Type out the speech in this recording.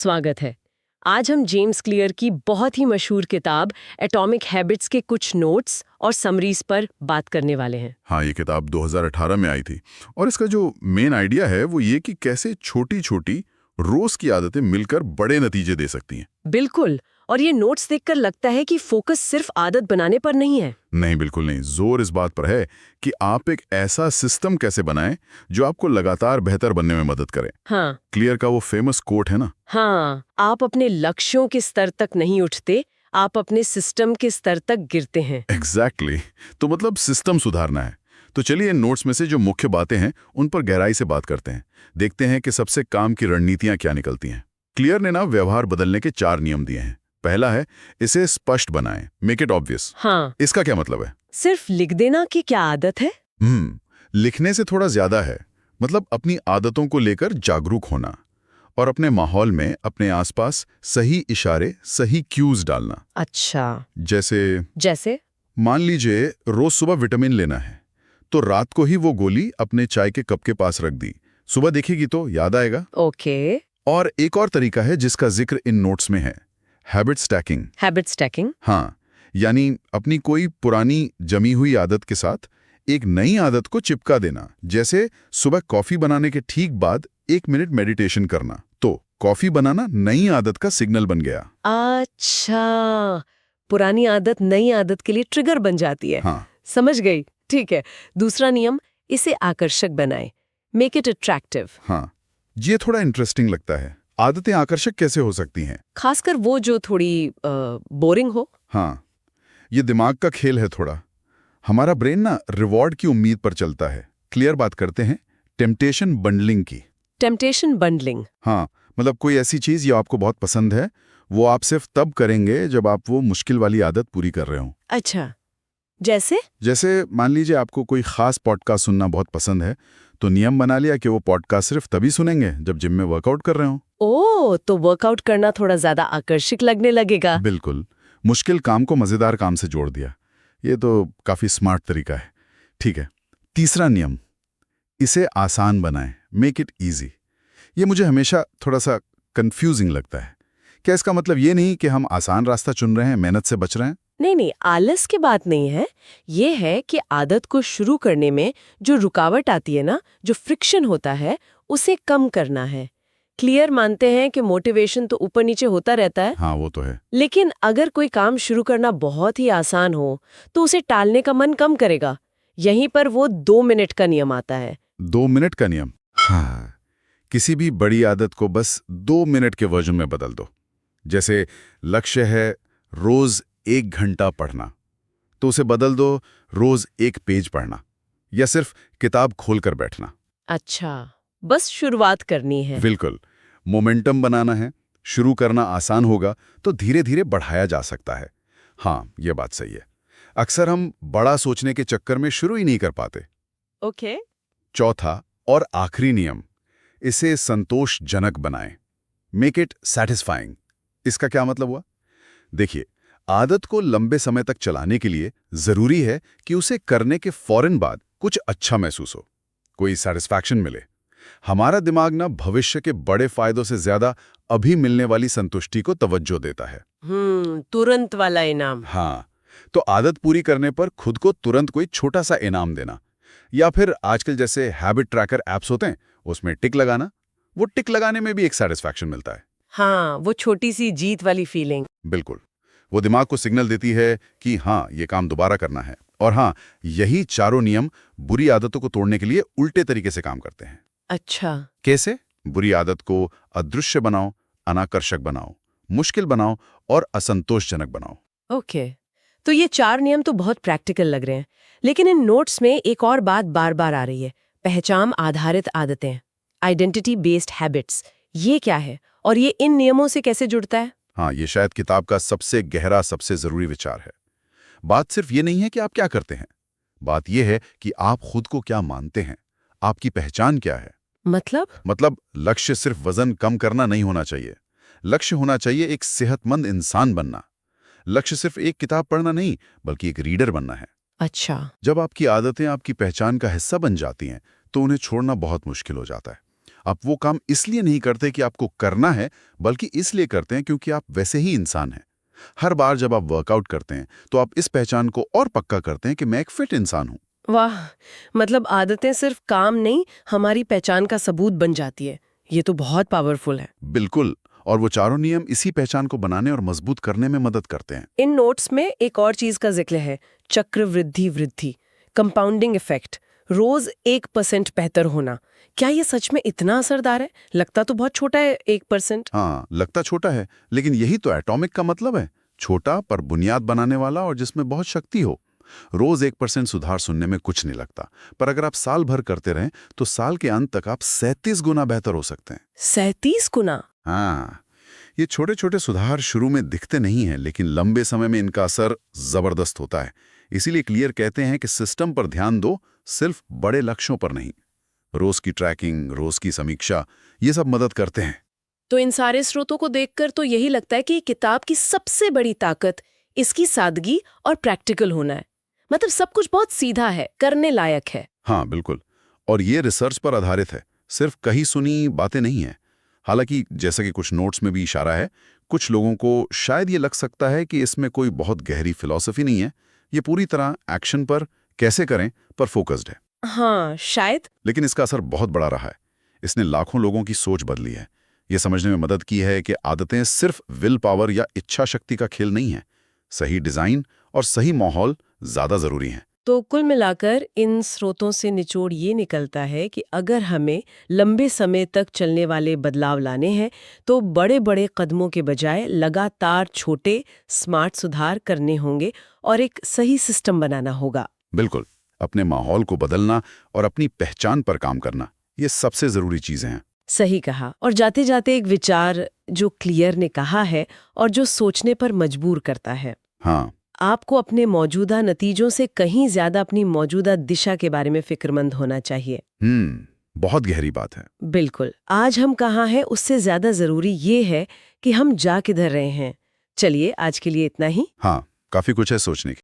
स्वागत है। आज हम जेम्स क्लियर की बहुत ही मशहूर किताब एटॉमिक हैबिट्स के कुछ नोट्स और समरीज पर बात करने वाले हैं। हाँ, ये किताब 2018 में आई थी और इसका जो मेन आइडिया है वो ये कि कैसे छोटी छोटी रोज की आदतें मिलकर बड़े नतीजे दे सकती हैं। बिल्कुल, और ये नोट्स देखकर लगता है कि फोकस सिर्फ आदत बनाने पर नहीं है। नहीं, बिल्कुल नहीं। जोर इस बात पर है कि आप एक ऐसा सिस्टम कैसे बनाएं जो आपको लगातार बेहतर बनने में मदद करे। हाँ क्लियर का वो फेमस कोट है ना। हाँ, आप अपने लक्ष्यों के स्तर तक नहीं उठते, आप अपने सिस्टम के स्तर तक गिरते हैं। एग्जैक्टली तो मतलब सिस्टम सुधारना है। तो चलिए इन नोट्स में से जो मुख्य बातें हैं उन पर गहराई से बात करते हैं। देखते हैं कि सबसे काम की रणनीतियां क्या निकलती हैं। क्लियर ने ना व्यवहार बदलने के 4 नियम दिए हैं। पहला है, इसे स्पष्ट बनाएं, मेक इट ऑब्वियस। हाँ, इसका क्या मतलब है? सिर्फ लिख देना की क्या आदत है? लिखने से थोड़ा ज्यादा है। मतलब अपनी आदतों को लेकर जागरूक होना और अपने माहौल में अपने आसपास सही इशारे, सही क्यूज डालना। अच्छा, जैसे जैसे? मान लीजिए रोज सुबह विटामिन लेना है तो रात को ही वो गोली अपने चाय के कप के पास रख दी। सुबह देखेगी तो याद आएगा। ओके। और एक और तरीका है जिसका जिक्र इन नोट्स में है, हैबिट स्टैकिंग। Habit stacking? हाँ, यानी अपनी कोई पुरानी जमी हुई आदत के साथ एक नई आदत को चिपका देना। जैसे सुबह कॉफी बनाने के ठीक बाद 1 मिनट मेडिटेशन करना, तो कॉफी बनाना नई आदत का सिग्नल बन गया। अच्छा, पुरानी आदत नई आदत के लिए ट्रिगर बन जाती है। हाँ, समझ गई। ठीक है। दूसरा नियम, इसे आकर्षक बनाएं, मेक इट अट्रैक्टिव। हाँ, ये थोड़ा इंटरेस्टिंग लगता है। आदतें आकर्षक कैसे हो सकती हैं? खासकर वो जो थोड़ी बोरिंग हो। हाँ, ये दिमाग का खेल है थोड़ा। हमारा ब्रेन ना रिवॉर्ड की उम्मीद पर चलता है। क्लियर बात करते हैं टेम्पटेशन बंडलिंग की। Temptation bundling? हाँ, मतलब कोई ऐसी चीज जो आपको बहुत पसंद है वो आप सिर्फ तब करेंगे जब आप वो मुश्किल वाली आदत पूरी कर रहे हो। अच्छा, जैसे मान लीजिए आपको कोई खास पॉडकास्ट सुनना बहुत पसंद है तो नियम बना लिया कि वो पॉडकास्ट सिर्फ तभी सुनेंगे जब जिम में वर्कआउट कर रहे हो। ओ, तो वर्कआउट करना थोड़ा ज्यादा आकर्षक लगने लगेगा। बिल्कुल, मुश्किल काम को मजेदार काम से जोड़ दिया। ये तो काफी स्मार्ट तरीका है। ठीक है, तीसरा नियम, इसे आसान बनाएं, मेक इट इजी। ये मुझे हमेशा थोड़ा सा कंफ्यूजिंग लगता है। क्या इसका मतलब ये नहीं कि हम आसान रास्ता चुन रहे हैं, मेहनत से बच रहे हैं? नहीं, आलस की बात नहीं है। ये है कि आदत को शुरू करने में जो रुकावट आती है ना, जो फ्रिक्शन होता है, उसे कम करना है। क्लियर मानते हैं कि मोटिवेशन तो ऊपर नीचे होता रहता है। हाँ, वो तो है। लेकिन अगर कोई काम शुरू करना बहुत ही आसान हो तो उसे टालने का मन कम करेगा। यहीं पर वो 2 मिनट का नियम आता है। 2 मिनट का नियम? हाँ, किसी भी बड़ी आदत को बस 2 मिनट के वर्जन में बदल दो। जैसे लक्ष्य है रोज 1 घंटा पढ़ना, तो उसे बदल दो रोज 1 पेज पढ़ना या सिर्फ किताब खोलकर बैठना। अच्छा, बस शुरुआत करनी है। बिल्कुल, मोमेंटम बनाना है। शुरू करना आसान होगा तो धीरे धीरे बढ़ाया जा सकता है। हाँ, ये बात सही है। अक्सर हम बड़ा सोचने के चक्कर में शुरू ही नहीं कर पाते। ओके। चौथा और आखिरी नियम, इसे संतोषजनक बनाएं, मेक इट सैटिस्फाइंग। इसका क्या मतलब हुआ? देखिए, आदत को लंबे समय तक चलाने के लिए जरूरी है कि उसे करने के फौरन बाद कुछ अच्छा महसूस हो, कोई सैटिस्फैक्शन मिले। हमारा दिमाग ना भविष्य के बड़े फायदों से ज्यादा अभी मिलने वाली संतुष्टि को तवज्जो देता है। तुरंत वाला इनाम। हाँ, तो आदत पूरी करने पर खुद को तुरंत कोई छोटा सा इनाम देना, या फिर आजकल जैसे हैबिट ट्रैकर एप्स होते हैं उसमें टिक लगाना। वो टिक लगाने में भी एक सैटिस्फैक्शन मिलता है। हाँ, वो छोटी सी जीत वाली फीलिंग। बिल्कुल, वो दिमाग को सिग्नल देती है कि हाँ, ये काम दोबारा करना है। और हाँ, यही चारों नियम बुरी आदतों को तोड़ने के लिए उल्टे तरीके से काम करते हैं। अच्छा, कैसे? बुरी आदत को अदृश्य बनाओ, अनाकर्षक बनाओ, मुश्किल बनाओ और असंतोषजनक बनाओ। ओके। तो ये 4 नियम तो बहुत प्रैक्टिकल लग रहे हैं, लेकिन इन नोट्स में एक और बात बार बार आ रही है, पहचान आधारित आदतें, आइडेंटिटी बेस्ड हैबिट्स। ये क्या है और ये इन नियमों से कैसे जुड़ता है? हाँ, ये शायद किताब का सबसे गहरा, सबसे जरूरी विचार है। बात सिर्फ ये नहीं है कि आप क्या करते हैं, बात यह है कि आप खुद को क्या मानते हैं, आपकी पहचान क्या है। मतलब लक्ष्य सिर्फ वजन कम करना नहीं होना चाहिए। लक्ष्य होना चाहिए एक सेहतमंद इंसान बनना। लक्ष्य सिर्फ एक किताब पढ़ना नहीं, बल्कि एक रीडर बनना है। अच्छा, जब आपकी आदतें आपकी पहचान का हिस्सा बन जाती हैं तो उन्हें छोड़ना बहुत मुश्किल हो जाता है। आप वो काम इसलिए नहीं करते कि आपको करना है, बल्कि इसलिए करते हैं क्योंकि आप वैसे ही इंसान हैं। हर बार जब आप वर्कआउट करते हैं तो आप इस पहचान को और पक्का करते हैं कि मैं एक फिट इंसान हूं। वाह, मतलब आदतें सिर्फ काम नहीं, हमारी पहचान का सबूत बन जाती है। ये तो बहुत पावरफुल है। बिल्कुल। और वो चारों नियम इसी पहचान को बनाने और मजबूत करने में मदद करते हैं। इन नोट्स में एक और चीज का जिक्र है, चक्रवृद्धि वृद्धि, कंपाउंडिंग इफेक्ट, रोज 1% बेहतर होना। क्या ये सच में इतना असरदार है? लगता तो बहुत छोटा है 1%। हाँ, लगता छोटा है, लेकिन यही तो एटॉमिक का मतलब है। छोटा पर बुनियाद बनाने वाला और जिसमें बहुत शक्ति हो। रोज 1% सुधार सुनने में कुछ नहीं लगता, पर अगर आप साल भर करते रहें तो साल के अंत तक आप 37 गुना बेहतर हो सकते हैं। 37 गुना? हाँ, ये छोटे छोटे सुधार शुरू में दिखते नहीं हैं, लेकिन लंबे समय में इनका असर जबरदस्त होता है। इसीलिए क्लियर कहते हैं कि सिस्टम पर ध्यान दो, सिर्फ बड़े लक्ष्यों पर नहीं। रोज की ट्रैकिंग, रोज की समीक्षा, ये सब मदद करते हैं। तो इन सारे स्रोतों को देखकर तो यही लगता है कि किताब की सबसे बड़ी ताकत इसकी सादगी और प्रैक्टिकल होना है। मतलब सब कुछ बहुत सीधा है, करने लायक है। हाँ, बिल्कुल। और ये रिसर्च पर आधारित है, सिर्फ कही सुनी बातें नहीं हैं। हालांकि जैसा कि कुछ नोट्स में भी इशारा है, कुछ लोगों को शायद ये लग सकता है कि इसमें कोई बहुत गहरी फिलॉसफी नहीं है। ये पूरी तरह एक्शन पर, कैसे करें पर फोकस्ड है। हाँ, शायद। लेकिन इसका असर बहुत बड़ा रहा है। इसने लाखों लोगों की सोच बदली है। ये समझने में मदद की है कि आदतें सिर्फ विल पावर या इच्छा शक्ति का खेल नहीं है। सही डिजाइन और सही माहौल ज्यादा जरूरी है। तो कुल मिलाकर इन स्रोतों से निचोड़ ये निकलता है कि अगर हमें लंबे समय तक चलने वाले बदलाव लाने हैं तो बड़े-बड़े कदमों के बजाय लगातार छोटे स्मार्ट सुधार करने होंगे और एक सही सिस्टम बनाना होगा। बिल्कुल। अपने माहौल को बदलना और अपनी पहचान पर काम करना, ये सबसे जरूरी चीजें हैं। सही कहा। और जाते जाते एक विचार जो क्लियर ने कहा है और जो सोचने पर मजबूर करता है। हाँ, आपको अपने मौजूदा नतीजों से कहीं ज्यादा अपनी मौजूदा दिशा के बारे में फिक्रमंद होना चाहिए। बहुत गहरी बात है। बिल्कुल। आज हम कहाँ हैं उससे ज्यादा जरूरी ये है कि हम जा किधर रहे हैं। चलिए, आज के लिए इतना ही। हाँ, काफी कुछ है सोचने की।